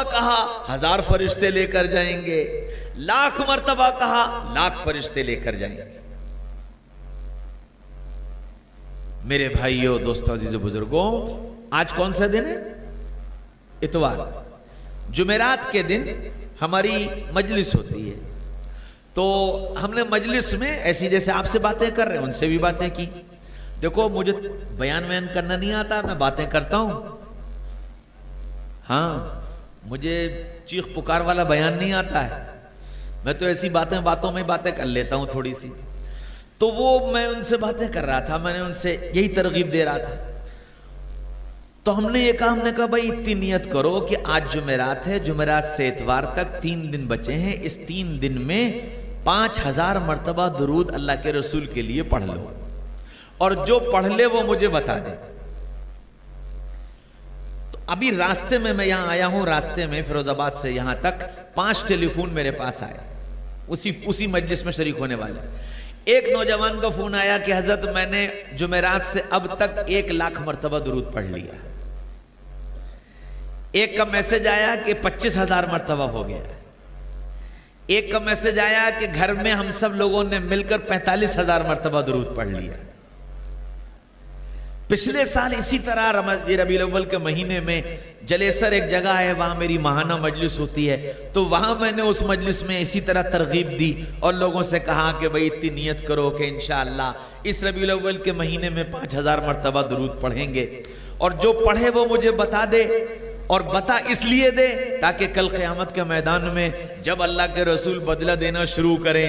مرتبہ کہا 1000 فرشتے لے کر جائیں گے، 1,00,000 مرتبہ کہا 1,00,000 فرشتے لے کر جائیں گے۔ میرے بھائیوں، دوستوں، عزیز و بزرگوں، آج کون سا دن ہے؟ اتوار۔ جمعرات کے دن ہماری مجلس ہوتی ہے، تو ہم نے مجلس میں ایسی جیسے آپ سے باتیں کر رہے ہیں ان سے بھی باتیں کی۔ دیکھو مجھے بیان کرنا نہیں آتا، میں باتیں کرتا ہوں، ہاں مجھے چیخ پکار والا بیان نہیں آتا ہے، میں تو ایسی باتوں میں باتیں کر لیتا ہوں تھوڑی سی۔ تو وہ میں ان سے باتیں کر رہا تھا، میں نے ان سے یہی ترغیب دے رہا تھا۔ تو ہم نے یہ کہا، ہم نے کہا بھائی اتنی نیت کرو کہ آج جمعرات ہے، جمعرات سے اتوار تک 3 دن بچے ہیں، اس 3 دن میں 5000 مرتبہ درود اللہ کے رسول کے لیے پڑھ لو، اور جو پڑھ لے وہ مجھے بتا دے۔ تو ابھی راستے میں یہاں آیا ہوں، راستے میں فیروز آباد سے یہاں تک 5 ٹیلی فون میرے پاس آئے، اسی مجلس میں شریک ہونے والے۔ ایک نوجوان کا فون آیا کہ حضرت میں نے جمعرات سے اب تک 1,00,000 مرتبہ درود پڑھ لیا۔ ایک کا میسج آیا کہ 25,000 مرتبہ ہو گیا۔ ایک کا میسج آیا کہ گھر میں ہم سب لوگوں نے مل کر 45,000 مرتبہ درود پڑھ لیا۔ پچھلے سال اسی طرح ربیع الاول کے مہینے میں جلیسر ایک جگہ ہے، وہاں میری ماہانہ مجلس ہوتی ہے، تو وہاں میں نے اس مجلس میں اسی طرح ترغیب دی اور لوگوں سے کہا کہ بھئی اتنی نیت کرو کہ انشاءاللہ اس ربیع الاول کے مہینے میں 5000 مرتبہ درود پڑھیں گے، اور جو پڑھے وہ مجھے بتا دے، اور بتا اس لیے دے تاکہ کل قیامت کے میدان میں جب اللہ کے رسول بدلہ دینا شروع کریں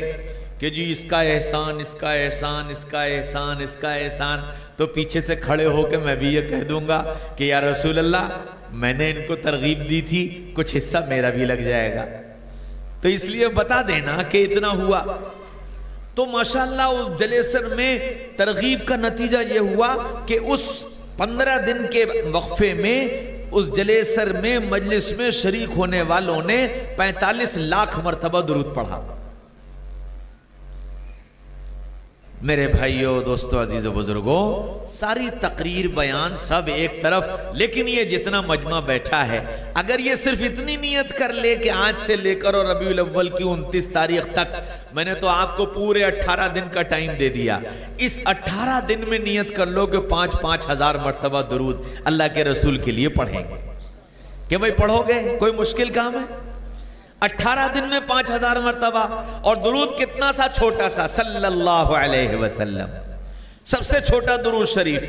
کہ جی اس کا احسان، اس کا احسان، اس کا احسان، اس کا احسان، تو پیچھے سے کھڑے ہو کے میں بھی یہ کہہ دوں گا کہ یا رسول اللہ میں نے ان کو ترغیب دی تھی، کچھ حصہ میرا بھی لگ جائے گا، تو اس لیے بتا دینا کہ اتنا ہوا۔ تو ماشاءاللہ اس جلیسر میں ترغیب کا نتیجہ یہ ہوا کہ اس 15 دن کے وقفے میں اس جلیسر میں مجلس میں شریک ہونے والوں نے 45,00,000 مرتبہ درود پڑھا۔ میرے بھائیوں، دوستو، عزیز و بزرگوں، ساری تقریر بیان سب ایک طرف، لیکن یہ جتنا مجمع بیٹھا ہے اگر یہ صرف اتنی نیت کر لے کہ آج سے لے کر اور ربیع الاول کی 29 تاریخ تک، میں نے تو آپ کو پورے 18 دن کا ٹائم دے دیا، اس 18 دن میں نیت کر لو کہ 5,000 مرتبہ درود اللہ کے رسول کے لیے پڑھیں گے، کہ بھئی پڑھو گے، کوئی مشکل کام ہے؟ 18 دن میں 5,000 مرتبہ، اور درود کتنا سا چھوٹا سا، صلی اللہ علیہ وسلم، سب سے چھوٹا درود شریف،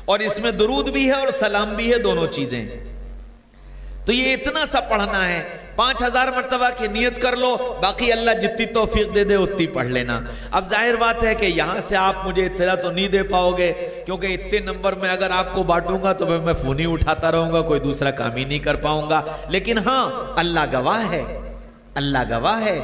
اور اس میں درود بھی ہے اور سلام بھی ہے، دونوں چیزیں، تو یہ اتنا سا پڑھنا ہے۔ 5,000 مرتبہ کی نیت کر لو، باقی اللہ جتنی توفیق دے دے اتنی پڑھ لینا۔ اب ظاہر بات ہے کہ یہاں سے آپ مجھے اطلاع تو نہیں دے پاؤ گے، کیونکہ اتنے نمبر میں اگر آپ کو بانٹوں گا تو میں فون ہی اٹھاتا رہوں گا، کوئی دوسرا کام ہی نہیں کر پاؤں گا، لیکن ہاں اللہ گواہ ہے، اللہ گواہ ہے،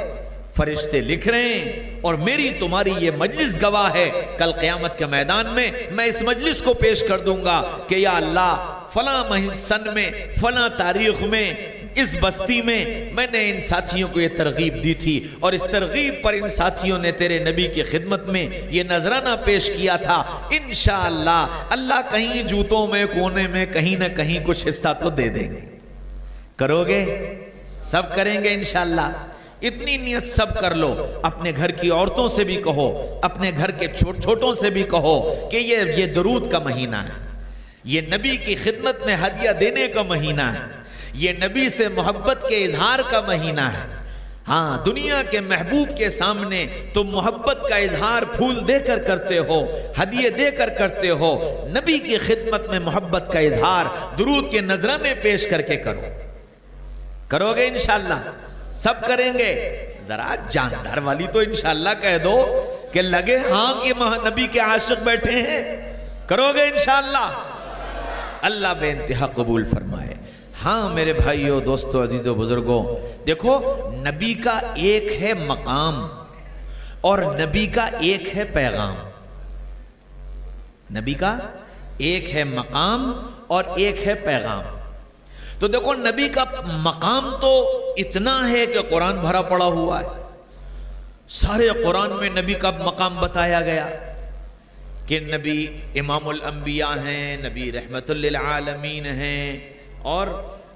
فرشتے لکھ رہے ہیں، اور میری تمہاری یہ مجلس گواہ ہے، کل قیامت کے میدان میں میں اس مجلس کو پیش کر دوں گا کہ یا اللہ فلاں سن میں، فلاں تاریخ میں، اس بستی میں نے ان ساتھیوں کو یہ ترغیب دی تھی، اور اس ترغیب پر ان ساتھیوں نے تیرے نبی کی خدمت میں یہ نذرانہ پیش کیا تھا، انشاءاللہ اللہ کہیں جوتوں میں کونے میں کہیں نہ کہیں کچھ حصہ تو دے دیں گے۔ کرو گے؟ سب کریں گے انشاءاللہ۔ اتنی نیت سب کر لو، اپنے گھر کی عورتوں سے بھی کہو، اپنے گھر کے چھوٹوں سے بھی کہو کہ یہ درود کا مہینہ ہے، یہ نبی کی خدمت میں ہدیہ دینے کا مہینہ ہے، یہ نبی سے محبت کے اظہار کا مہینہ ہے۔ ہاں، دنیا کے محبوب کے سامنے تم محبت کا اظہار پھول دے کر کرتے ہو، ہدیے دے کر کرتے ہو، نبی کی خدمت میں محبت کا اظہار درود کے نذرانے پیش کر کے کرو۔ کرو گے انشاءاللہ؟ سب کریں گے؟ ذرا جاندار والی تو انشاءاللہ کہہ دو کہ لگے ہاں کہ نبی کے عاشق بیٹھے ہیں۔ کرو گے انشاءاللہ؟ اللہ بے انتہا قبول فرمائے۔ ہاں میرے بھائیو، دوستو، عزیزو، بزرگوں، دیکھو نبی کا ایک ہے مقام اور نبی کا ایک ہے پیغام۔ نبی کا ایک ہے مقام اور ایک ہے پیغام۔ تو دیکھو نبی کا مقام تو اتنا ہے کہ قرآن بھرا پڑا ہوا ہے، سارے قرآن میں نبی کا مقام بتایا گیا کہ نبی امام الانبیاء ہیں، نبی رحمت للعالمین ہیں، اور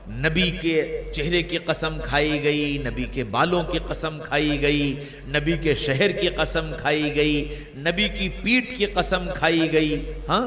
نبی کے چہرے کی قسم کھائی گئی، نبی کے بالوں کی قسم کھائی گئی، نبی کے شہر کی قسم کھائی گئی، نبی کی پیٹھ کی قسم کھائی گئی. ہاں،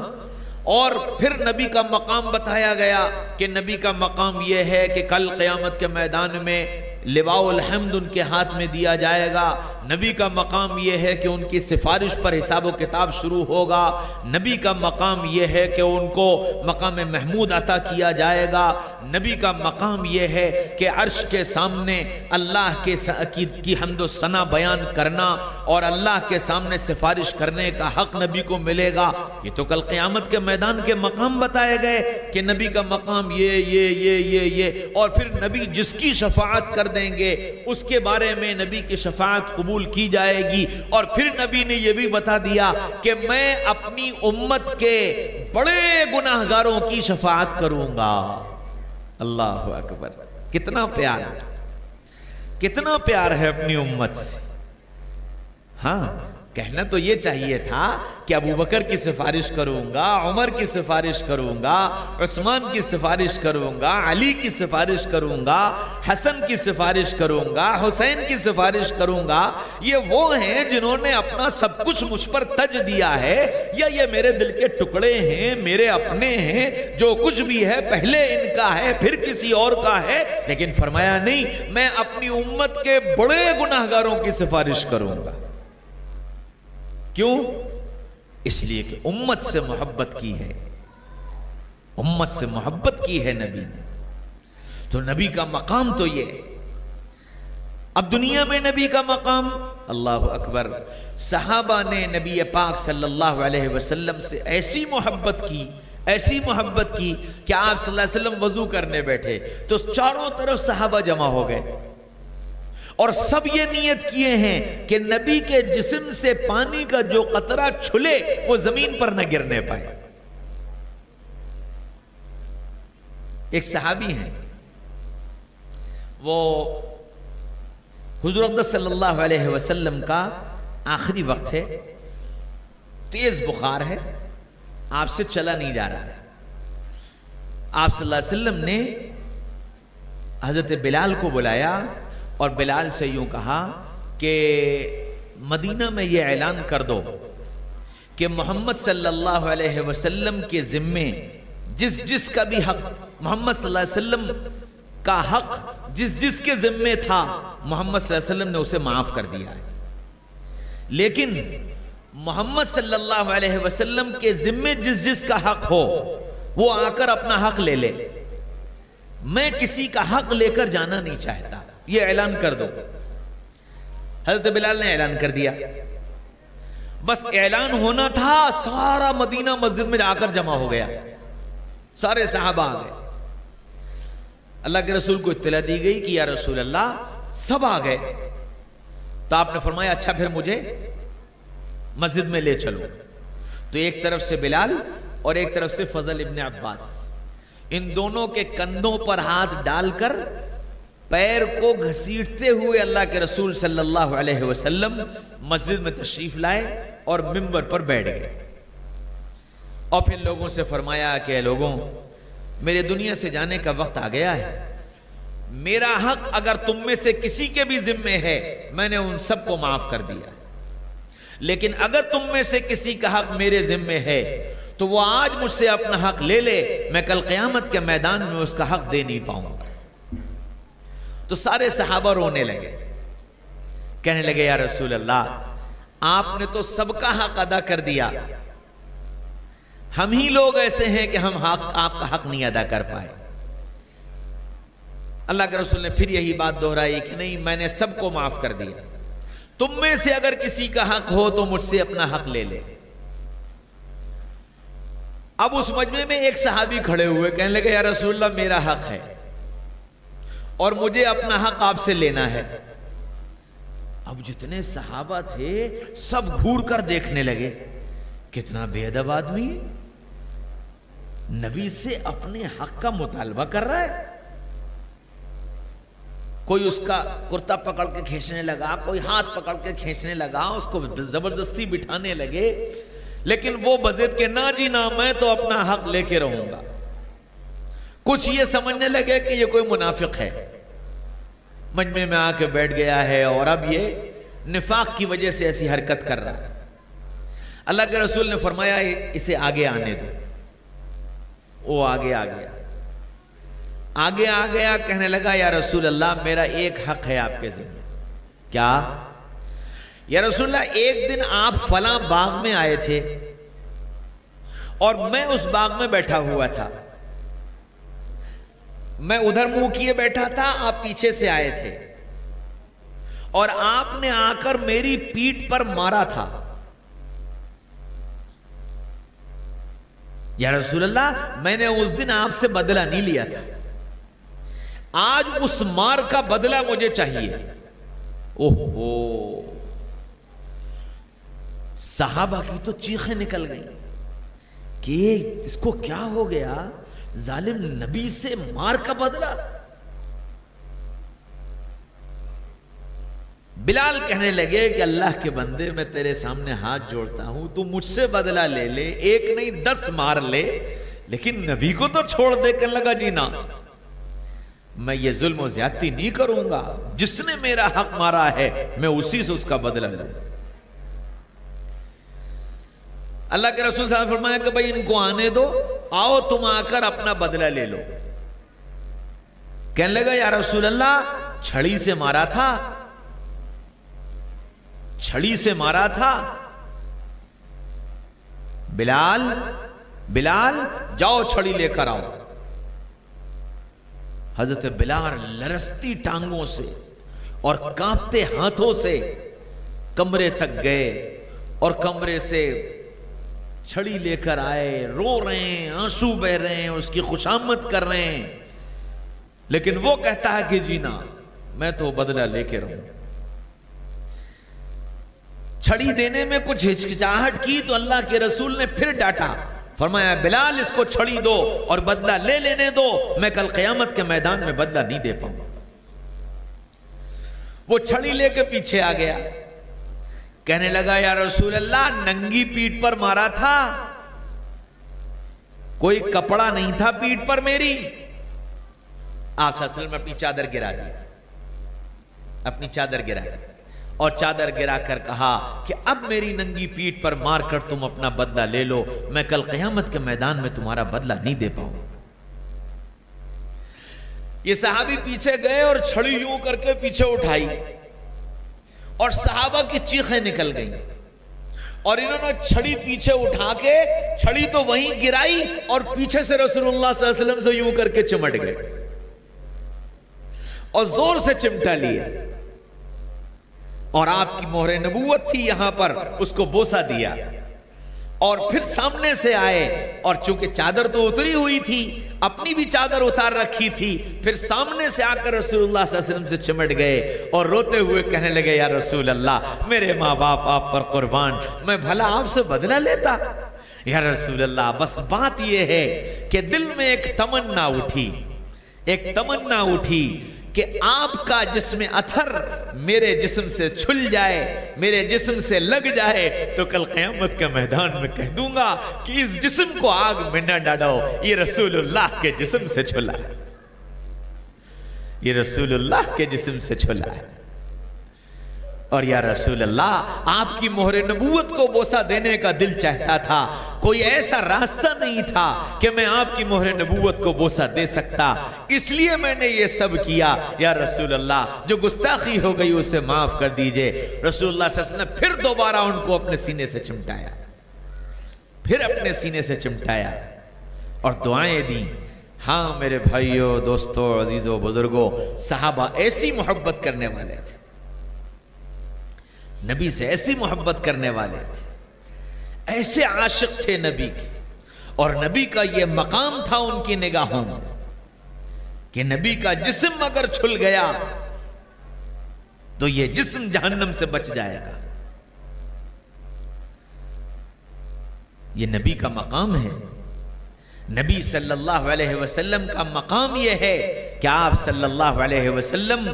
اور پھر نبی کا مقام بتایا گیا کہ نبی کا مقام یہ ہے کہ کل قیامت کے میدان میں لواء الحمد ان کے ہاتھ میں دیا جائے گا. نبی کا مقام یہ ہے کہ ان کی سفارش پر حساب و کتاب شروع ہوگا. نبی کا مقام یہ ہے کہ ان کو مقام محمود عطا کیا جائے گا. نبی کا مقام یہ ہے کہ عرش کے سامنے اللہ کی حمد و ثنا بیان کرنا اور اللہ کے سامنے سفارش کرنے کا حق نبی کو ملے گا. یہ تو کل قیامت کے میدان کے مقام بتائے گئے کہ نبی کا مقام یہ اور پھر نبی جس کی شفاعت کر دیں گے اس کے بارے میں نبی کی شفاعت قبول کی جائے گی. اور پھر نبی نے یہ بھی بتا دیا کہ میں اپنی امت کے بڑے گناہگاروں کی شفاعت کروں گا. اللہ اکبر، کتنا پیار، کتنا پیار ہے اپنی امت سے. ہاں، کہنا تو یہ چاہیے تھا کہ ابو بکر کی سفارش کروں گا، عمر کی سفارش کروں گا، عثمان کی سفارش کروں گا، علی کی سفارش کروں گا، حسن کی سفارش کروں گا، حسین کی سفارش کروں گا. یہ وہ ہیں جنہوں نے اپنا سب کچھ مجھ پر تج دیا ہے، یا یہ میرے دل کے ٹکڑے ہیں، میرے اپنے ہیں، جو کچھ بھی ہے پہلے ان کا ہے پھر کسی اور کا ہے. لیکن فرمایا نہیں، میں اپنی امت کے بڑے گناہگاروں کی سفارش کروں گا. کیوں؟ اس لیے کہ امت سے محبت کی ہے، امت سے محبت کی ہے نبی نے. تو نبی کا مقام تو یہ. اب دنیا میں نبی کا مقام، اللہ اکبر، صحابہ نے نبی پاک صلی اللہ علیہ وسلم سے ایسی محبت کی، ایسی محبت کی کہ آپ صلی اللہ علیہ وسلم وضو کرنے بیٹھے تو چاروں طرف صحابہ جمع ہو گئے اور سب یہ نیت کیے ہیں کہ نبی کے جسم سے پانی کا جو قطرہ چھلے وہ زمین پر نہ گرنے پائے. ایک صحابی ہیں، وہ حضور اقدس صلی اللہ علیہ وسلم کا آخری وقت ہے، تیز بخار ہے، آپ سے چلا نہیں جا رہا ہے. آپ صلی اللہ علیہ وسلم نے حضرت بلال کو بلایا اور بلال سے یوں کہا کہ مدینہ میں یہ اعلان کر دو کہ محمد صلی اللہ علیہ وسلم کے ذمے جس کا بھی حق، محمد صلی اللہ علیہ وسلم کا حق جس کے ذمے تھا، محمد صلی اللہ علیہ وسلم نے اسے معاف کر دیا ہے. لیکن محمد صلی اللہ علیہ وسلم کے ذمے جس کا حق ہو وہ آ کر اپنا حق لے لے. میں کسی کا حق لے کر جانا نہیں چاہتا، یہ اعلان کر دو. حضرت بلال نے اعلان کر دیا. بس اعلان ہونا تھا، سارا مدینہ مسجد میں جا کر جمع ہو گیا، سارے صحابہ آ گئے. اللہ کے رسول کو اطلاع دی گئی کہ یا رسول اللہ سب آ گئے. تو آپ نے فرمایا اچھا پھر مجھے مسجد میں لے چلو. تو ایک طرف سے بلال اور ایک طرف سے فضل ابن عباس، ان دونوں کے کندھوں پر ہاتھ ڈال کر پیر کو گھسیٹتے ہوئے اللہ کے رسول صلی اللہ علیہ وسلم مسجد میں تشریف لائے اور منبر پر بیٹھ گئے. اور پھر لوگوں سے فرمایا کہ لوگوں، میرے دنیا سے جانے کا وقت آ گیا ہے. میرا حق اگر تم میں سے کسی کے بھی ذمے ہے میں نے ان سب کو معاف کر دیا، لیکن اگر تم میں سے کسی کا حق میرے ذمے ہے تو وہ آج مجھ سے اپنا حق لے لے، میں کل قیامت کے میدان میں اس کا حق دے نہیں پاؤں گا. تو سارے صحابہ رونے لگے، کہنے لگے یا رسول اللہ آپ نے تو سب کا حق ادا کر دیا، ہم ہی لوگ ایسے ہیں کہ ہم آپ کا حق نہیں ادا کر پائے. اللہ کے رسول نے پھر یہی بات دہرائی کہ نہیں، میں نے سب کو معاف کر دیا، تم میں سے اگر کسی کا حق ہو تو مجھ سے اپنا حق لے لے. اب اس مجمع میں ایک صحابی کھڑے ہوئے، کہنے لگے یا رسول اللہ میرا حق ہے اور مجھے اپنا حق آپ سے لینا ہے. اب جتنے صحابہ تھے سب گھور کر دیکھنے لگے، کتنا بے ادب آدمی نبی سے اپنے حق کا مطالبہ کر رہا ہے. کوئی اس کا کرتا پکڑ کے کھینچنے لگا، کوئی ہاتھ پکڑ کے کھینچنے لگا، اس کو زبردستی بٹھانے لگے. لیکن وہ بضد کہ نہ جی نہ، میں تو اپنا حق لے کے رہوں گا. کچھ یہ سمجھنے لگے کہ یہ کوئی منافق ہے، مجمع میں آ کے بیٹھ گیا ہے اور اب یہ نفاق کی وجہ سے ایسی حرکت کر رہا ہے۔ اللہ کے رسول نے فرمایا اسے آگے آنے دو۔ وہ آگے آ گیا، آگے آ گیا، کہنے لگا یا رسول اللہ میرا ایک حق ہے آپ کے ذمہ۔ کیا؟ یا رسول اللہ ایک دن آپ فلاں باغ میں آئے تھے اور میں اس باغ میں بیٹھا ہوا تھا، میں ادھر منہ کیے بیٹھا تھا، آپ پیچھے سے آئے تھے اور آپ نے آ کر میری پیٹھ پر مارا تھا۔ یا رسول اللہ میں نے اس دن آپ سے بدلہ نہیں لیا تھا، آج اس مار کا بدلہ مجھے چاہیے۔ اوہو، صحابہ کی تو چیخیں نکل گئیں کہ اس کو کیا ہو گیا، ظالم نبی سے مار کا بدلہ۔ بلال کہنے لگے کہ اللہ کے بندے میں تیرے سامنے ہاتھ جوڑتا ہوں، تو مجھ سے بدلہ لے لے، ایک نہیں 10 مار لے، لیکن نبی کو تو چھوڑ دے۔ کہنے لگا جی نا، میں یہ ظلم و زیادتی نہیں کروں گا، جس نے میرا حق مارا ہے میں اسی سے اس کا بدلہ لوں۔ اللہ کے رسول صلی اللہ علیہ وسلم فرمایا کہ بھائی ان کو آنے دو، آؤ تم آ کر اپنا بدلہ لے لو۔ کہنے لگا یا رسول اللہ چھڑی سے مارا تھا، چھڑی سے مارا تھا۔ بلال جاؤ چھڑی لے کر آؤ۔ حضرت بلال لرزتی ٹانگوں سے اور کانپتے ہاتھوں سے کمرے تک گئے اور کمرے سے چھڑی لے کر آئے، رو رہے ہیں، آنسو بہ رہے ہیں، اس کی خوشامد کر رہے ہیں، لیکن وہ کہتا ہے کہ جینا میں تو بدلہ لے کے رہوں۔ چھڑی دینے میں کچھ ہچکچاہٹ کی تو اللہ کے رسول نے پھر ڈانٹا، فرمایا بلال اس کو چھڑی دو اور بدلہ لے لینے دو، میں کل قیامت کے میدان میں بدلہ نہیں دے پاؤں۔ وہ چھڑی لے کے پیچھے آ گیا، کہنے لگا یا رسول اللہ ننگی پیٹھ پر مارا تھا، کوئی کپڑا نہیں تھا پیٹھ پر میری۔ آپ صلی اللہ علیہ وسلم اپنی چادر گرا دی، اپنی چادر گرا دی اور چادر گرا کر کہا کہ اب میری ننگی پیٹھ پر مار کر تم اپنا بدلہ لے لو، میں کل قیامت کے میدان میں تمہارا بدلہ نہیں دے پاؤں۔ یہ صحابی پیچھے گئے اور چھڑی یوں کر کے پیچھے اٹھائی اور صحابہ کی چیخیں نکل گئیں، اور انہوں نے چھڑی پیچھے اٹھا کے چھڑی تو وہیں گرائی اور پیچھے سے رسول اللہ صلی اللہ علیہ وسلم سے یوں کر کے چمٹ گئے اور زور سے چمٹا لیا، اور آپ کی مہر نبوت تھی یہاں پر، اس کو بوسہ دیا، اور پھر سامنے سے آئے، اور چونکہ چادر تو اتری ہوئی تھی، اپنی بھی چادر اتار رکھی تھی، پھر سامنے سے آ کر رسول اللہ صلی اللہ علیہ وسلم سے چمٹ گئے اور روتے ہوئے کہنے لگے یا رسول اللہ میرے ماں باپ آپ پر قربان، میں بھلا آپ سے بدلہ لیتا؟ یا رسول اللہ بس بات یہ ہے کہ دل میں ایک تمنا اٹھی کہ آپ کا جسم اثر میرے جسم سے چھل جائے، میرے جسم سے لگ جائے، تو کل قیامت کے میدان میں کہہ دوں گا کہ اس جسم کو آگ میں نہ ڈالو، یہ رسول اللہ کے جسم سے چھلا ہے، یہ رسول اللہ کے جسم سے چھلا ہے۔ اور یا رسول اللہ آپ کی مہر نبوت کو بوسہ دینے کا دل چاہتا تھا، کوئی ایسا راستہ نہیں تھا کہ میں آپ کی مہر نبوت کو بوسہ دے سکتا، اس لیے میں نے یہ سب کیا، یا رسول اللہ جو گستاخی ہو گئی اسے معاف کر دیجئے۔ رسول اللہ صلی اللہ علیہ وسلم پھر دوبارہ ان کو اپنے سینے سے چمٹایا، پھر اپنے سینے سے چمٹایا اور دعائیں دیں۔ ہاں میرے بھائیوں، دوستوں، عزیزوں، بزرگوں، صحابہ ایسی محبت کرنے والے تھے، نبی سے ایسی محبت کرنے والے تھے، ایسے عاشق تھے نبی کے، اور نبی کا یہ مقام تھا ان کی نگاہوں میں کہ نبی کا جسم اگر چھل گیا تو یہ جسم جہنم سے بچ جائے گا۔ یہ نبی کا مقام ہے، نبی صلی اللہ علیہ وسلم کا مقام یہ ہے کہ آپ صلی اللہ علیہ وسلم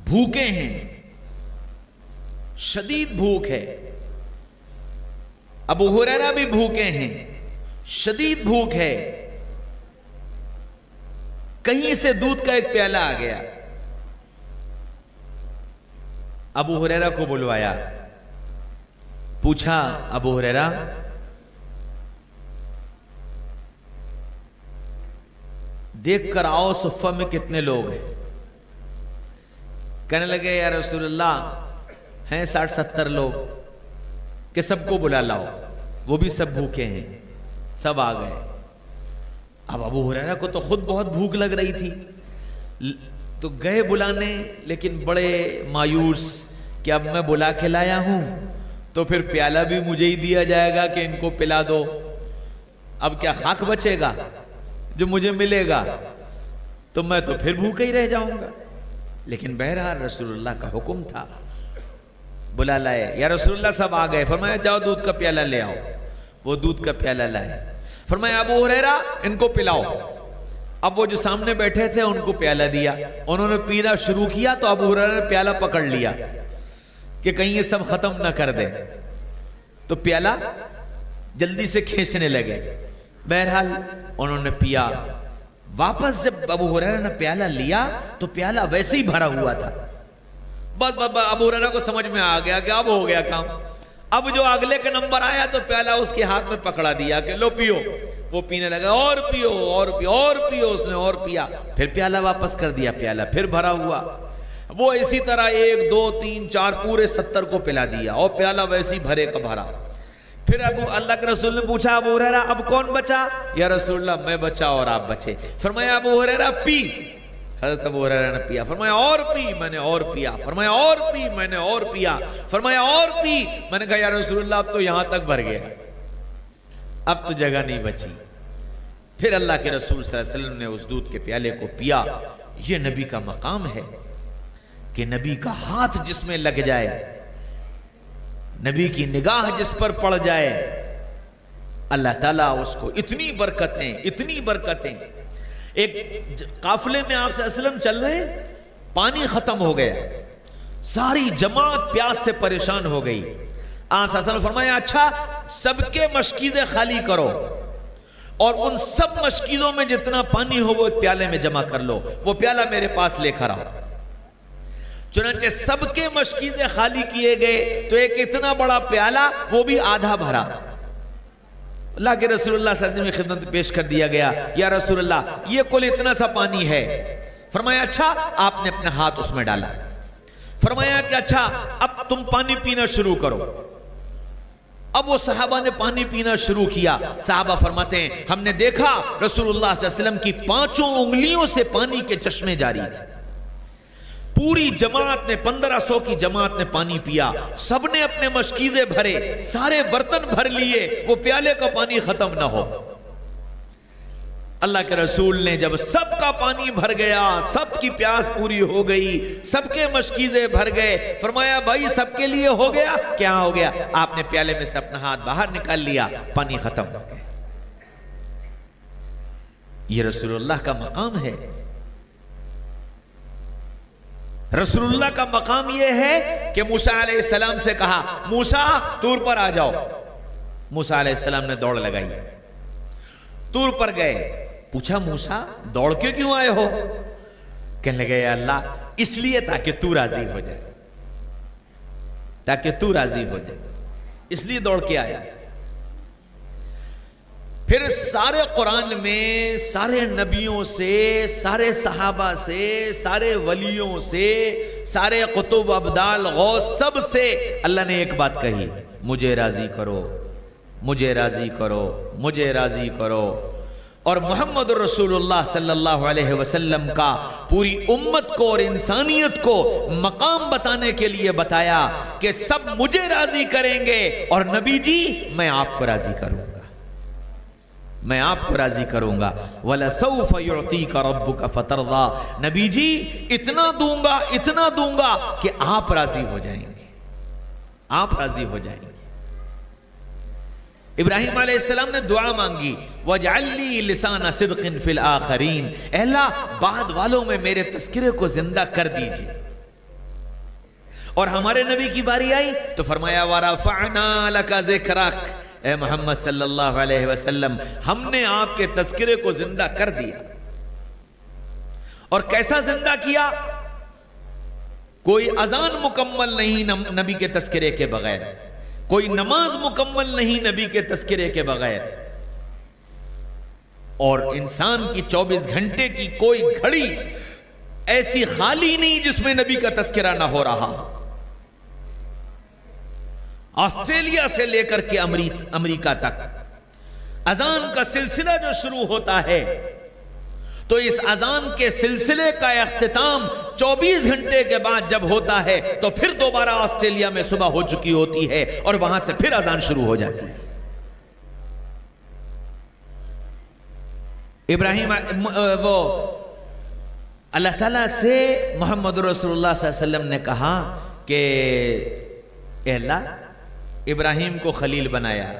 بھوکے ہیں، شدید بھوک ہے، ابو ہریرہ بھی بھوکے ہیں، شدید بھوک ہے، کہیں سے دودھ کا ایک پیالہ آ گیا. ابو ہریرہ کو بلوایا, پوچھا ابو ہریرہ دیکھ کر آؤ صفہ میں کتنے لوگ ہیں. کہنے لگے یا رسول اللہ ہیں 60-70 لوگ, کہ سب کو بلا لاؤ, وہ بھی سب بھوکے ہیں. سب آ گئے. اب ابو ہریرہ کو تو خود بہت بھوک لگ رہی تھی, تو گئے بلانے, لیکن بڑے مایوس کہ اب میں بلا کے لایا ہوں تو پھر پیالہ بھی مجھے ہی دیا جائے گا کہ ان کو پلا دو, اب کیا خاک بچے گا جو مجھے ملے گا, تو میں تو پھر بھوکا ہی رہ جاؤں گا. لیکن بہرحال رسول اللہ کا حکم تھا, بلا لائے. یا رسول اللہ سب آ گئے. فرمایا جاؤ دودھ کا پیالہ لے آؤ. وہ دودھ کا پیالہ لائے. فرمایا ابو ہریرہ ان کو پلاؤ. اب وہ جو سامنے بیٹھے تھے ان کو پیالہ دیا, انہوں نے پینا شروع کیا تو ابو ہریرہ نے پیالہ پکڑ لیا کہ کہیں یہ سب ختم نہ کر دے, تو پیالہ جلدی سے کھینچنے لگے. بہرحال انہوں نے پیا. واپس جب ابو ہریرہ نے پیالہ لیا تو پیالہ ویسے ہی بھرا ہوا تھا. بس ابو ہریرہ کو سمجھ میں آ گیا کہ اب ہو گیا کام. اب جو اگلے کا نمبر آیا تو پیالہ اس کے ہاتھ میں پکڑا دیا کہ لو پیو. وہ پینے لگا, اور پیو اور پیو اور پیو. اس نے اور پیا, پھر پیالہ واپس کر دیا, پیالہ پھر بھرا ہوا. وہ اسی طرح 1 2 3 4 پورے 70 کو پلا دیا, اور پیالہ ویسی بھرے کا بھرا. پھر اللہ کے رسول نے پوچھا ابو ہریرہ اب کون بچا؟ یا رسول اللہ میں بچا اور آپ بچے. فرمایا ابو ہریرہ پی. حضرت ابو ہریرہ نے پیا. فرمایا اور پی. میں نے اور پیا. فرمایا اور پی. میں نے اور پیا. فرمایا اور پی. میں نے کہا یا رسول اللہ اب تو یہاں تک بھر گیا, اب تو جگہ نہیں بچی. پھر اللہ کے رسول صلی اللہ علیہ وسلم نے اس دودھ کے پیالے کو پیا. یہ نبی کا مقام ہے کہ نبی کا ہاتھ جس میں لگ جائے, نبی کی نگاہ جس پر پڑ جائے, اللہ تعالیٰ اس کو اتنی برکتیں. ایک قافلے میں آپ صلی اللہ علیہ وسلم چل رہے, پانی ختم ہو گیا, ساری جماعت پیاس سے پریشان ہو گئی. آپ صلی اللہ علیہ وسلم فرمایا اچھا سب کے مشکیزیں خالی کرو, اور ان سب مشکیزوں میں جتنا پانی ہو وہ ایک پیالے میں جمع کر لو, وہ پیالہ میرے پاس لے کر آؤ. چنانچہ سب کے مشکیزیں خالی کیے گئے تو ایک اتنا بڑا پیالہ وہ بھی آدھا بھرا. اللہ کے رسول اللہ صلی اللہ علیہ وسلم کی خدمت پیش کر دیا گیا, یا رسول اللہ یہ کل اتنا سا پانی ہے. فرمایا اچھا. آپ نے اپنا ہاتھ اس میں ڈالا. فرمایا کہ اچھا اب تم پانی پینا شروع کرو. اب وہ صحابہ نے پانی پینا شروع کیا. صحابہ فرماتے ہیں ہم نے دیکھا رسول اللہ صلی اللہ علیہ وسلم کی 5 انگلیوں سے پانی کے چشمے جاری تھے. پوری جماعت نے 1500 کی جماعت نے پانی پیا. سب نے اپنے مشکیزیں بھرے, سارے برتن بھر لیے, وہ پیالے کا پانی ختم نہ ہو. اللہ کے رسول نے جب سب کا پانی بھر گیا, سب کی پیاس پوری ہو گئی, سب کے مشکیزیں بھر گئے, فرمایا بھائی سب کے لیے ہو گیا؟ کیا ہو گیا؟ آپ نے پیالے میں سے اپنا ہاتھ باہر نکال لیا, پانی ختم ہو گیا. یہ رسول اللہ کا مقام ہے. رسول اللہ کا مقام یہ ہے کہ موسیٰ علیہ السلام سے کہا موسیٰ طور پر آ جاؤ. موسیٰ علیہ السلام نے دوڑ لگائی, طور پر گئے. پوچھا موسیٰ دوڑ کے کیوں آئے ہو؟ کہنے لگے یا اللہ اس لیے تاکہ تو راضی ہو جائے, تاکہ تو راضی ہو جائے, اس لیے دوڑ کے آیا. پھر سارے قرآن میں سارے نبیوں سے, سارے صحابہ سے, سارے ولیوں سے, سارے قطب ابدال غوث سب سے اللہ نے ایک بات کہی, مجھے راضی کرو, مجھے راضی کرو, مجھے راضی کرو. اور محمد رسول اللہ صلی اللہ علیہ وسلم کا پوری امت کو اور انسانیت کو مقام بتانے کے لیے بتایا کہ سب مجھے راضی کریں گے, اور نبی جی میں آپ کو راضی کروں گا, میں آپ کو راضی کروں گا. وَلَسَوْفَ يُعْطِيكَ رَبُّكَ فَتَرْضَى. نبی جی اتنا دوں گا کہ آپ راضی ہو جائیں گے, آپ راضی ہو جائیں گے. ابراہیم علیہ السلام نے دعا مانگی وَاجْعَلْ لِي لِسَانَ صِدْقٍ فِي الْآخِرِينَ. اے اللہ بعد والوں میں میرے تذکرے کو زندہ کر دیجئے. اور ہمارے نبی کی باری آئی تو فرمایا وَرَفَعْنَا لَكَ ذِكْرَكَ. اے محمد صلی اللہ علیہ وسلم ہم نے آپ کے تذکرے کو زندہ کر دیا. اور کیسا زندہ کیا؟ کوئی اذان مکمل نہیں نبی کے تذکرے کے بغیر، کوئی نماز مکمل نہیں نبی کے تذکرے کے بغیر، اور انسان کی 24 گھنٹے کی کوئی گھڑی ایسی خالی نہیں جس میں نبی کا تذکرہ نہ ہو رہا۔ آسٹریلیا سے لے کر کے امریکہ تک اذان کا سلسلہ جو شروع ہوتا ہے تو اس اذان کے سلسلے کا اختتام 24 گھنٹے کے بعد جب ہوتا ہے تو پھر دوبارہ آسٹریلیا میں صبح ہو چکی ہوتی ہے اور وہاں سے پھر اذان شروع ہو جاتی ہے۔ ابراہیم وہ اللہ تعالیٰ سے محمد رسول اللہ صلی اللہ علیہ وسلم نے کہا کہ اے اللہ، ابراہیم کو خلیل بنایا،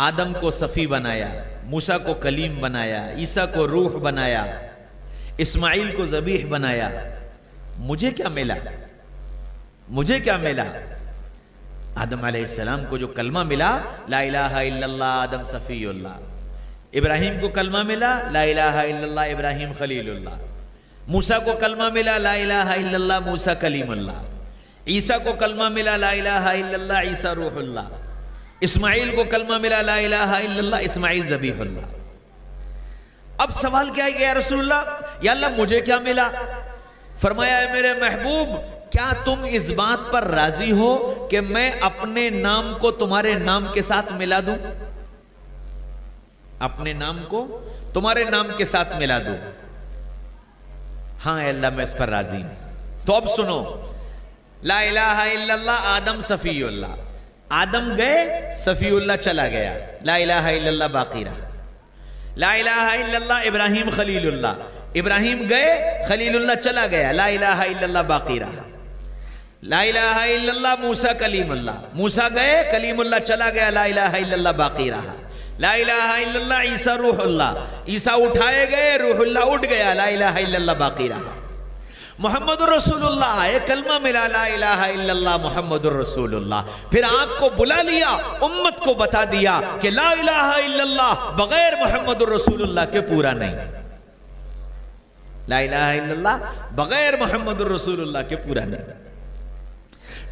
آدم کو صفی بنایا، موسیٰ کو کلیم بنایا، عیسیٰ کو روح بنایا، اسماعیل کو ذبیح بنایا، مجھے کیا ملا؟ مجھے کیا ملا؟ آدم علیہ السلام کو جو کلمہ ملا لا الہ الا اللہ آدم صفی اللہ، ابراہیم کو کلمہ ملا لا الہ الا اللہ ابراہیم خلیل اللہ، موسیٰ کو کلمہ ملا لا الہ الا اللہ موسیٰ کلیم اللہ، عیسیٰ کو کلمہ ملا لا الہ الا اللہ عیسیٰ روح اللہ، اسماعیل کو کلمہ ملا لا الہ الا اللہ اسماعیل ذبیح اللہ۔ اب سوال کیا ہے کہ یا رسول اللہ، یا اللہ مجھے کیا ملا؟ فرمایا اے میرے محبوب، کیا تم اس بات پر راضی ہو کہ میں اپنے نام کو تمہارے نام کے ساتھ ملا دوں؟ اپنے نام کو تمہارے نام کے ساتھ ملا دوں؟ ہاں اے اللہ میں اس پر راضی ہوں۔ تو اب سنو، لا الہ الا اللہ آدم صفی اللہ، آدم گئے صفی اللہ چلا گیا، لا الہ الا اللہ باقی رہا۔ لا الہ الا اللہ ابراہیم خلیل اللہ، ابراہیم گئے خلیل اللہ چلا گیا، لا الہ الا اللہ باقی رہا۔ لا الہ الا اللہ موسیٰ کلیم اللہ، موسیٰ گئے کلیم اللہ چلا گیا، لا الہ الا اللہ باقی رہا۔ لا الہ الا اللہ عیسیٰ روح اللہ، عیسیٰ اٹھائے گئے روح اللہ اٹھ گیا، لا الہ الا اللہ باقی رہا۔ محمد الرسول اللہ آئے، کلمہ ملا لا الہ الا اللہ محمد الرسول اللہ، پھر آپ کو بلا لیا، امت کو بتا دیا کہ لا الہ الا اللہ بغیر محمد الرسول اللہ کے پورا نہیں، لا الہ الا اللہ بغیر محمد الرسول اللہ کے پورا نہیں۔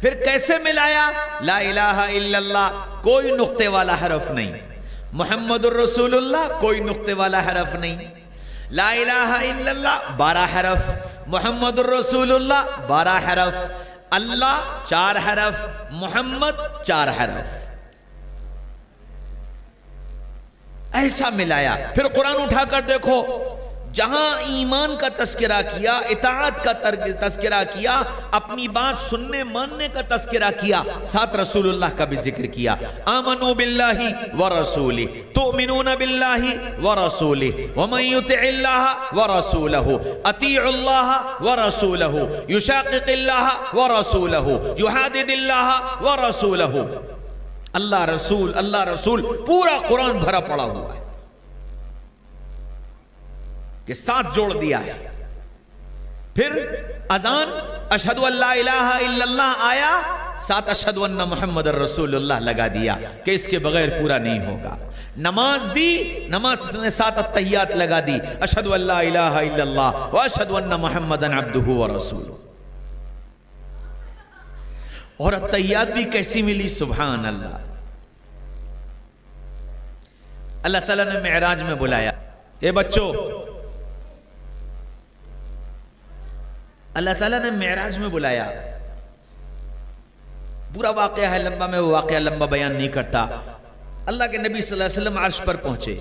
پھر کیسے ملایا؟ لا الہ الا اللہ کوئی نقطے والا حرف نہیں، محمد الرسول اللہ کوئی نقطے والا حرف نہیں، لا الہ الا اللہ 12 حرف، محمد الرسول اللہ 12 حرف، اللہ 4 حرف، محمد 4 حرف، ایسا ملایا۔ پھر قرآن اٹھا کر دیکھو، جہاں ایمان کا تذکرہ کیا، اطاعت کا تذکرہ کیا، اپنی بات سننے ماننے کا تذکرہ کیا، ساتھ رسول اللہ کا بھی ذکر کیا۔ آمنوا باللہ ورسولہ، تؤمنون باللہ ورسولہ، ومن یطع اللہ ورسولہ، اطیعوا اللہ ورسولہ، یشاقق اللہ ورسولہ، یحادد اللہ ورسولہ۔ اللہ رسول اللہ رسول، پورا قرآن بھرا پڑا ہوا ہے کہ ساتھ جوڑ دیا ہے۔ پھر اذان اشہدو ان لا الہ الا اللہ آیا، ساتھ اشہدو ان محمد الرسول اللہ لگا دیا کہ اس کے بغیر پورا نہیں ہوگا۔ نماز دی، نماز میں ساتھ التحیات لگا دی، اشہدو ان لا الہ الا اللہ واشہدو ان محمدًا عبدہ ورسولہ۔ اور التحیات بھی کیسی ملی؟ سبحان اللہ۔ اللہ تعالیٰ نے معراج میں بلایا، اے بچوں، اللہ تعالیٰ نے معراج میں بلایا، پورا واقعہ ہے لمبا، میں وہ واقعہ لمبا بیان نہیں کرتا۔ اللہ کے نبی صلی اللہ علیہ وسلم عرش پر پہنچے،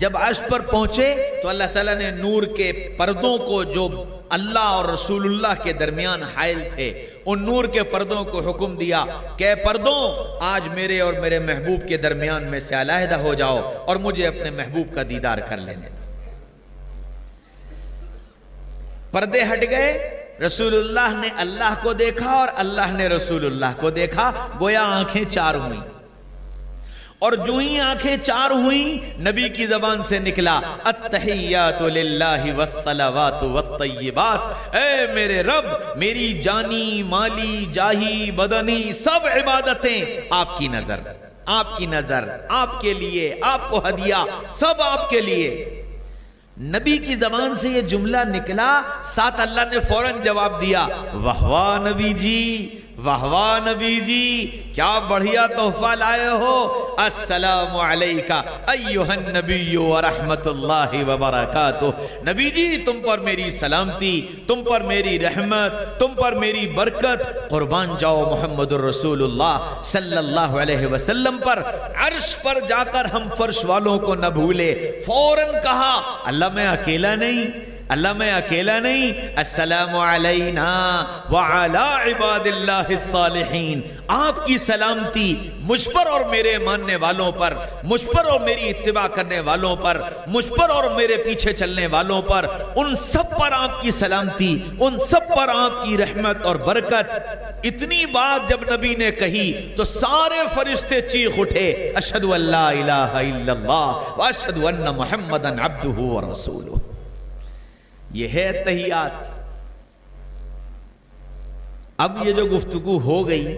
جب عرش پر پہنچے تو اللہ تعالیٰ نے نور کے پردوں کو جو اللہ اور رسول اللہ کے درمیان حائل تھے، ان نور کے پردوں کو حکم دیا کہ اے پردوں، آج میرے اور میرے محبوب کے درمیان میں سے علیحدہ ہو جاؤ اور مجھے اپنے محبوب کا دیدار کر لینے دو۔ پردے ہٹ گئے، رسول اللہ نے اللہ کو دیکھا اور اللہ نے رسول اللہ کو دیکھا، گویا آنکھیں 4 ہوئیں، اور جو ہی آنکھیں 4 ہوئیں، نبی کی زبان سے نکلا التحیات للہ والصلوات والطیبات، اے میرے رب، میری جانی مالی جاہی بدنی سب عبادتیں آپ کی نظر، آپ کی نظر، آپ کے لیے، آپ کو ہدیہ، سب آپ کے لیے۔ نبی کی زبان سے یہ جملہ نکلا، ساتھ اللہ نے فوراً جواب دیا، واہ واہ نبی جی، واہ واہ نبی جی، کیا بڑھیا تحفہ لائے ہو، السلام علیکہ ایہا النبی ورحمت اللہ وبرکاتہ۔ نبی جی تم پر میری سلامتی، تم پر میری رحمت، تم پر میری برکت، قربان جاؤ محمد الرسول اللہ صلی اللہ علیہ وسلم پر۔ عرش پر جا کر ہم فرش والوں کو نہ بھولے، فوراً کہا اللہ میں اکیلا نہیں، اللہ میں اکیلا نہیں، السلام علینا وعلی عباد اللہ الصالحین، آپ کی سلامتی مجھ پر اور میرے ماننے والوں پر، مجھ پر اور میری اتباع کرنے والوں پر، مجھ پر اور میرے پیچھے چلنے والوں پر، ان سب پر آپ کی سلامتی، ان سب پر آپ کی رحمت اور برکت۔ اتنی بات جب نبی نے کہی تو سارے فرشتے چیخ اٹھے، اشہد ان لا الہ الا اللہ واشہد ان محمدا عبدہ ورسولہ۔ یہ ہے تحیات۔ اب یہ جو گفتگو ہو گئی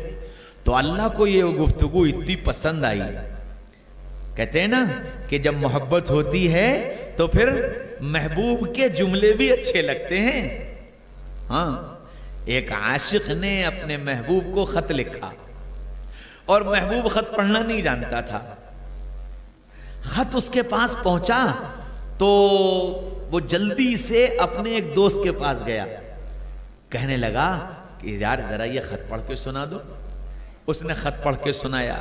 تو اللہ کو یہ گفتگو اتنی پسند آئی، کہتے ہیں نا کہ جب محبت ہوتی ہے تو پھر محبوب کے جملے بھی اچھے لگتے ہیں۔ ہاں، ایک عاشق نے اپنے محبوب کو خط لکھا اور محبوب خط پڑھنا نہیں جانتا تھا۔ خط اس کے پاس پہنچا تو وہ جلدی سے اپنے ایک دوست کے پاس گیا، کہنے لگا کہ یار ذرا یہ خط پڑھ کے سنا دو۔ اس نے خط پڑھ کے سنایا۔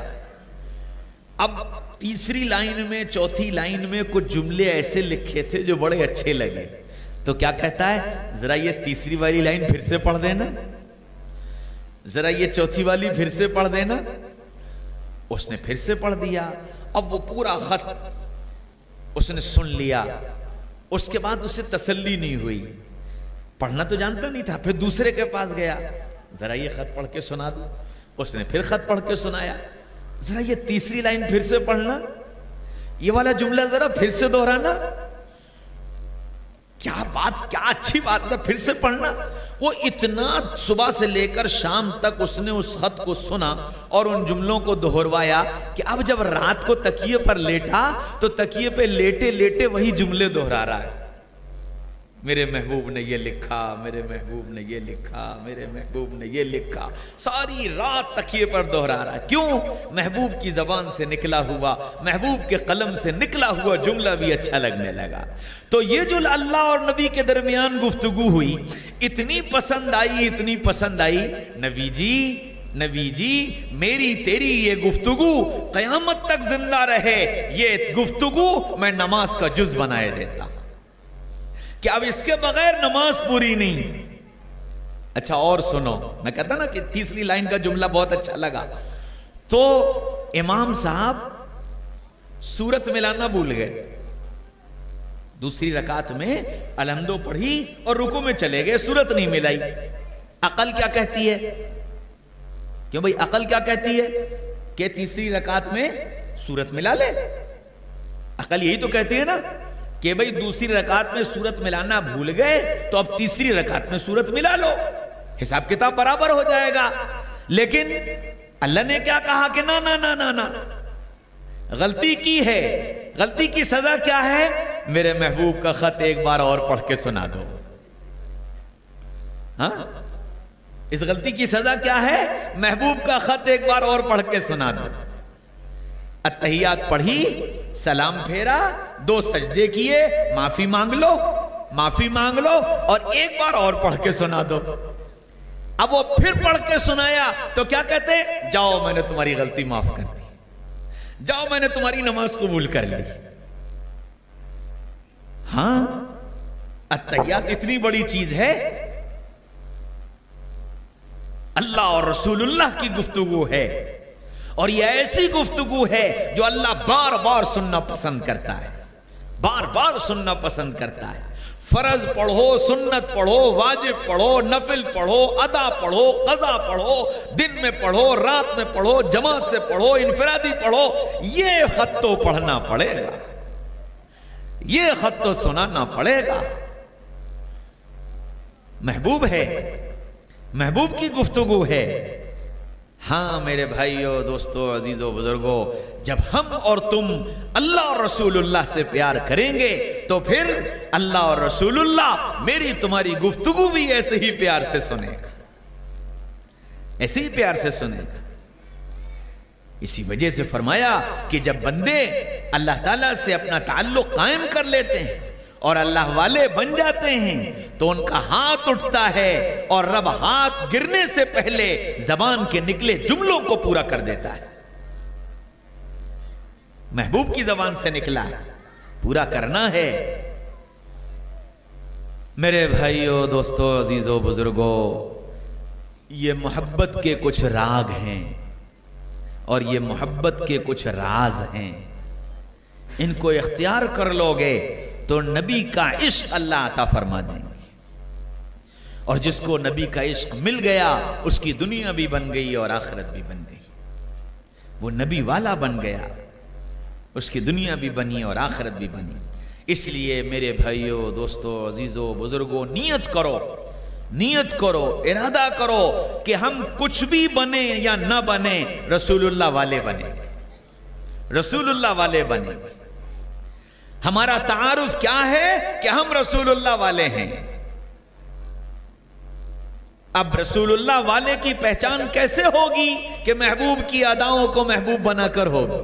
اب تیسری لائن میں، چوتھی لائن میں کچھ جملے ایسے لکھے تھے جو بڑے اچھے لگے، تو کیا کہتا ہے، ذرا یہ تیسری والی لائن پھر سے پڑھ دینا، ذرا یہ چوتھی والی پھر سے پڑھ دینا۔ اس نے پھر سے پڑھ دیا۔ اب وہ پورا خط اس نے سن لیا۔ اس کے بعد اسے تسلی نہیں ہوئی، پڑھنا تو جانتا نہیں تھا۔ پھر دوسرے کے پاس گیا، ذرا یہ خط پڑھ کے سنا دو۔ اس نے پھر خط پڑھ کے سنایا، ذرا یہ تیسری لائن پھر سے پڑھنا، یہ والا جملہ ذرا پھر سے دہرانا۔ کیا بات، کیا اچھی بات ہے، پھر سے پڑھنا۔ وہ اتنا صبح سے لے کر شام تک اس نے اس خط کو سنا اور ان جملوں کو دہروایا کہ اب جب رات کو تکیے پر لیٹا تو تکیے پہ لیٹے لیٹے وہی جملے دہرا رہا ہے، میرے محبوب نے یہ لکھا، میرے محبوب نے یہ لکھا، میرے محبوب نے یہ لکھا، ساری رات تکیے پر دہرا رہا ہے۔ کیوں؟ محبوب کی زبان سے نکلا ہوا، محبوب کے قلم سے نکلا ہوا جملہ بھی اچھا لگنے لگا۔ تو یہ جو اللہ اور نبی کے درمیان گفتگو ہوئی، اتنی پسند آئی، اتنی پسند آئی، نبی جی میری تیری یہ گفتگو قیامت تک زندہ رہے، یہ گفتگو میں نماز کا جز بنائے دیتا کہ اب اس کے بغیر نماز پوری نہیں۔ اچھا اور سنو، میں کہتا نا کہ تیسری لائن کا جملہ بہت اچھا لگا، تو امام صاحب سورت ملانا بھول گئے، دوسری رکعت میں الحمدو پڑھی اور رکوع میں چلے گئے، سورت نہیں ملائی۔ عقل کیا کہتی ہے؟ کیوں بھئی عقل کیا کہتی ہے کہ تیسری رکعت میں سورت ملا لے؟ عقل یہی تو کہتی ہے نا کہ بھئی دوسری رکعت میں سورت ملانا بھول گئے تو اب تیسری رکعت میں سورت ملا لو، حساب کتاب برابر ہو جائے گا۔ لیکن اللہ نے کیا کہا کہ نا نا نا نا نا، غلطی کی ہے، غلطی کی سزا کیا ہے؟ میرے محبوب کا خط ایک بار اور پڑھ کے سنا دو۔ ہاں، اس غلطی کی سزا کیا ہے؟ محبوب کا خط ایک بار اور پڑھ کے سنا دو۔ اتحیات پڑھی، سلام پھیرا، 2 سجدے کیے، معافی مانگ لو، معافی مانگ لو، اور ایک بار اور پڑھ کے سنا دو۔ اب وہ پھر پڑھ کے سنایا تو کیا کہتے ہیں؟ جاؤ میں نے تمہاری غلطی معاف کر دی، جاؤ میں نے تمہاری نماز قبول کر لی۔ ہاں، اتحیات اتنی بڑی چیز ہے، اللہ اور رسول اللہ کی گفتگو ہے، اور یہ ایسی گفتگو ہے جو اللہ بار بار سننا پسند کرتا ہے، بار بار سننا پسند کرتا ہے۔ فرض پڑھو، سنت پڑھو، واجب پڑھو، نفل پڑھو، ادا پڑھو، قضا پڑھو، دن میں پڑھو، رات میں پڑھو، جماعت سے پڑھو، انفرادی پڑھو، یہ خط تو پڑھنا پڑے گا، یہ خط تو سنانا پڑے گا۔ محبوب ہے، محبوب کی گفتگو ہے۔ ہاں میرے بھائیو، دوستو، عزیزو، بزرگو، جب ہم اور تم اللہ اور رسول اللہ سے پیار کریں گے تو پھر اللہ اور رسول اللہ میری تمہاری گفتگو بھی ایسے ہی پیار سے سنے گا، ایسے ہی پیار سے سنے گا۔ اسی وجہ سے فرمایا کہ جب بندے اللہ تعالیٰ سے اپنا تعلق قائم کر لیتے ہیں اور اللہ والے بن جاتے ہیں تو ان کا ہاتھ اٹھتا ہے اور رب ہاتھ گرنے سے پہلے زبان کے نکلے جملوں کو پورا کر دیتا ہے۔ محبوب کی زبان سے نکلا ہے، پورا کرنا ہے۔ میرے بھائیو، دوستو، عزیزو، بزرگو، یہ محبت کے کچھ راگ ہیں اور یہ محبت کے کچھ راز ہیں، ان کو اختیار کر لو گے تو نبی کا عشق اللہ عطا فرما دیں گے، اور جس کو نبی کا عشق مل گیا اس کی دنیا بھی بن گئی اور آخرت بھی بن گئی، وہ نبی والا بن گیا، اس کی دنیا بھی بنی اور آخرت بھی بنی۔ اس لیے میرے بھائیو، دوستو، عزیزو، بزرگو، نیت کرو، نیت کرو، ارادہ کرو کہ ہم کچھ بھی بنے یا نہ بنے رسول اللہ والے بنے، رسول اللہ والے بنے۔ ہمارا تعارف کیا ہے کہ ہم رسول اللہ والے ہیں۔ اب رسول اللہ والے کی پہچان کیسے ہوگی کہ محبوب کی اداؤں کو محبوب بنا کر ہوگی،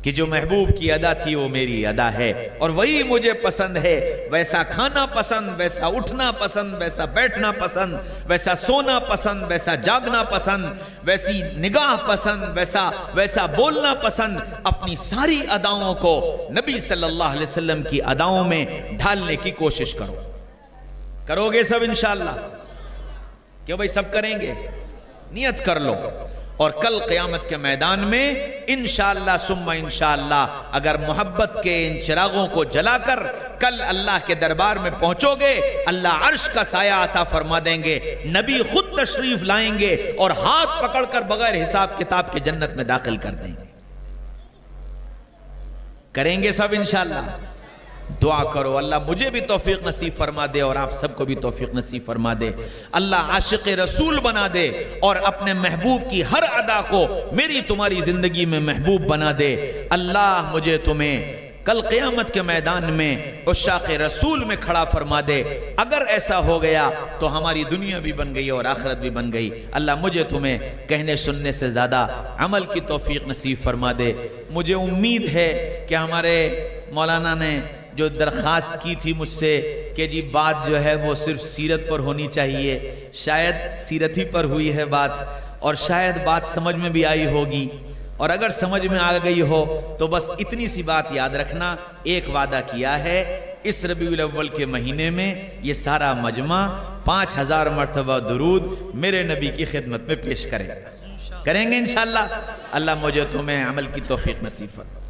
کہ جو محبوب کی ادا تھی وہ میری ادا ہے اور وہی مجھے پسند ہے، ویسا کھانا پسند، ویسا اٹھنا پسند، ویسا بیٹھنا پسند، ویسا سونا پسند، ویسا جاگنا پسند، ویسی نگاہ پسند، ویسا بولنا پسند۔ اپنی ساری اداؤں کو نبی صلی اللہ علیہ وسلم کی اداؤں میں ڈھالنے کی کوشش کرو۔ کرو گے سب انشاءاللہ؟ کیوں بھائی سب کریں گے؟ نیت کر لو، اور کل قیامت کے میدان میں انشاءاللہ ثم انشاءاللہ اگر محبت کے ان چراغوں کو جلا کر کل اللہ کے دربار میں پہنچو گے، اللہ عرش کا سایہ عطا فرما دیں گے، نبی خود تشریف لائیں گے اور ہاتھ پکڑ کر بغیر حساب کتاب کے جنت میں داخل کر دیں گے۔ کریں گے سب انشاءاللہ؟ دعا کرو اللہ مجھے بھی توفیق نصیب فرما دے اور آپ سب کو بھی توفیق نصیب فرما دے، اللہ عاشق رسول بنا دے اور اپنے محبوب کی ہر ادا کو میری تمہاری زندگی میں محبوب بنا دے۔ اللہ مجھے تمہیں کل قیامت کے میدان میں عشاق رسول میں کھڑا فرما دے۔ اگر ایسا ہو گیا تو ہماری دنیا بھی بن گئی اور آخرت بھی بن گئی۔ اللہ مجھے تمہیں کہنے سننے سے زیادہ عمل کی توفیق نصیب فرما دے۔ مجھے امید ہے کہ ہمارے مولانا نے جو درخواست کی تھی مجھ سے کہ جی بات جو ہے وہ صرف سیرت پر ہونی چاہیے، شاید سیرت ہی پر ہوئی ہے بات، اور شاید بات سمجھ میں بھی آئی ہوگی، اور اگر سمجھ میں آ گئی ہو تو بس اتنی سی بات یاد رکھنا، ایک وعدہ کیا ہے اس ربیع الاول کے مہینے میں یہ سارا مجمع 5000 مرتبہ درود میرے نبی کی خدمت میں پیش کریں گے انشاءاللہ۔ اللہ مجھے تمہیں عمل کی توفیق نصیب فرمائے۔